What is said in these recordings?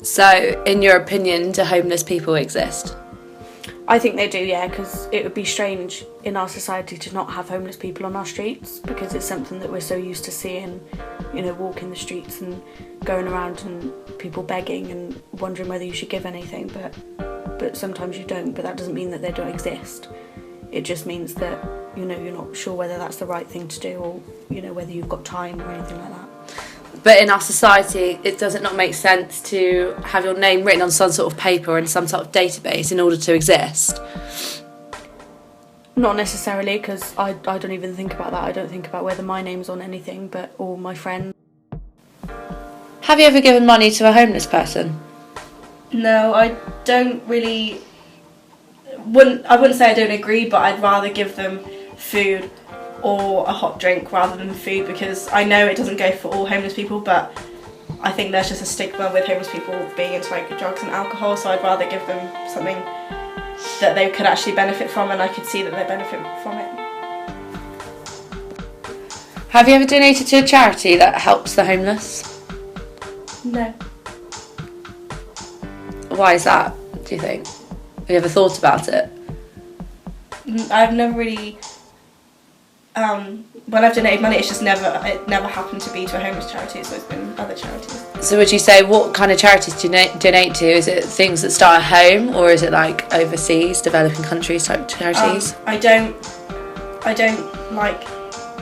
So, in your opinion, do homeless people exist? I think they do, yeah, because it would be strange in our society to not have homeless people on our streets, because it's something that we're so used to seeing, walking the streets and going around and people begging and wondering whether you should give anything, but sometimes you don't, but that doesn't mean that they don't exist. It just means that, you're not sure whether that's the right thing to do or, whether you've got time or anything like that. But in our society, does it not make sense to have your name written on some sort of paper or in some sort of database in order to exist? Not necessarily, because I don't even think about that. I don't think about whether my name's on anything, or my friend. Have you ever given money to a homeless person? No, I don't really. I wouldn't say I don't agree, but I'd rather give them food or a hot drink rather than food, because I know it doesn't go for all homeless people, but I think there's just a stigma with homeless people being into drugs and alcohol, so I'd rather give them something that they could actually benefit from, and I could see that they benefit from it. Have you ever donated to a charity that helps the homeless? No. Why is that, do you think? Have you ever thought about it? I've never really. When I've donated money, it never happened to be to a homeless charity, so it's been other charities. So would you say, what kind of charities do you donate to? Is it things that start at home, or is it like overseas, developing countries type charities? I don't like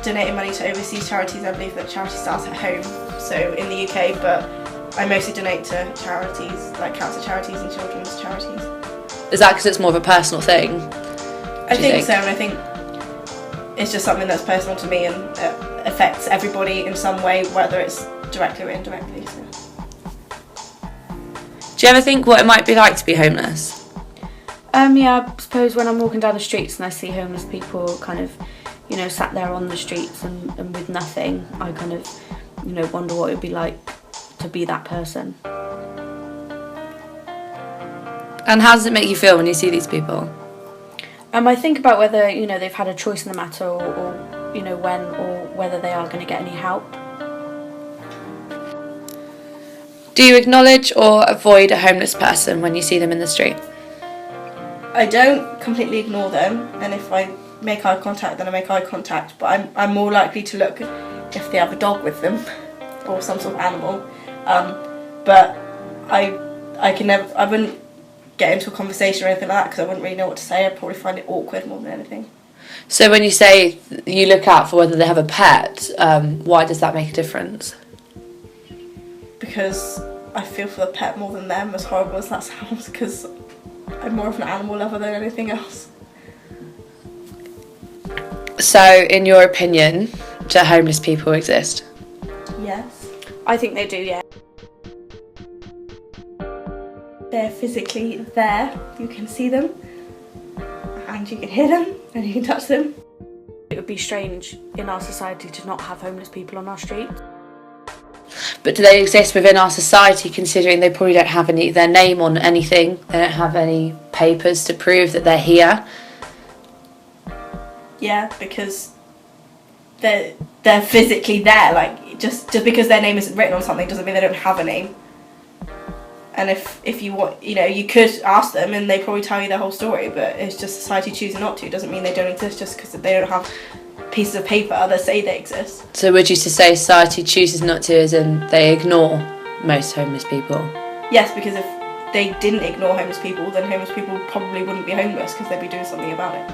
donating money to overseas charities. I believe that charity starts at home, so in the UK, but I mostly donate to charities, like cancer charities and children's charities. Is that because it's more of a personal thing? I think so, and I think it's just something that's personal to me and affects everybody in some way, whether it's directly or indirectly. So. Do you ever think what it might be like to be homeless? Yeah, I suppose when I'm walking down the streets and I see homeless people kind of, sat there on the streets and with nothing, I kind of, wonder what it would be like to be that person. And how does it make you feel when you see these people? I think about whether, they've had a choice in the matter or when or whether they are going to get any help. Do you acknowledge or avoid a homeless person when you see them in the street? I don't completely ignore them, and if I make eye contact, then I make eye contact, but I'm more likely to look if they have a dog with them or some sort of animal. But I wouldn't get into a conversation or anything like that, because I wouldn't really know what to say. I'd probably find it awkward more than anything. So when you say you look out for whether they have a pet, why does that make a difference? Because I feel for the pet more than them, as horrible as that sounds, because I'm more of an animal lover than anything else. So in your opinion, do homeless people exist? Yes. I think they do, yeah. They're physically there, you can see them, and you can hear them, and you can touch them. It would be strange in our society to not have homeless people on our street. But do they exist within our society, considering they probably don't have their name on anything, they don't have any papers to prove that they're here? Yeah, because they're physically there, like just because their name isn't written on something doesn't mean they don't have a name. And if you want, you could ask them and they probably tell you their whole story, but it's just society choosing not to. It doesn't mean they don't exist just because they don't have pieces of paper that say they exist. So would you say society chooses not to, as in they ignore most homeless people? Yes, because if they didn't ignore homeless people, then homeless people probably wouldn't be homeless, because they'd be doing something about it.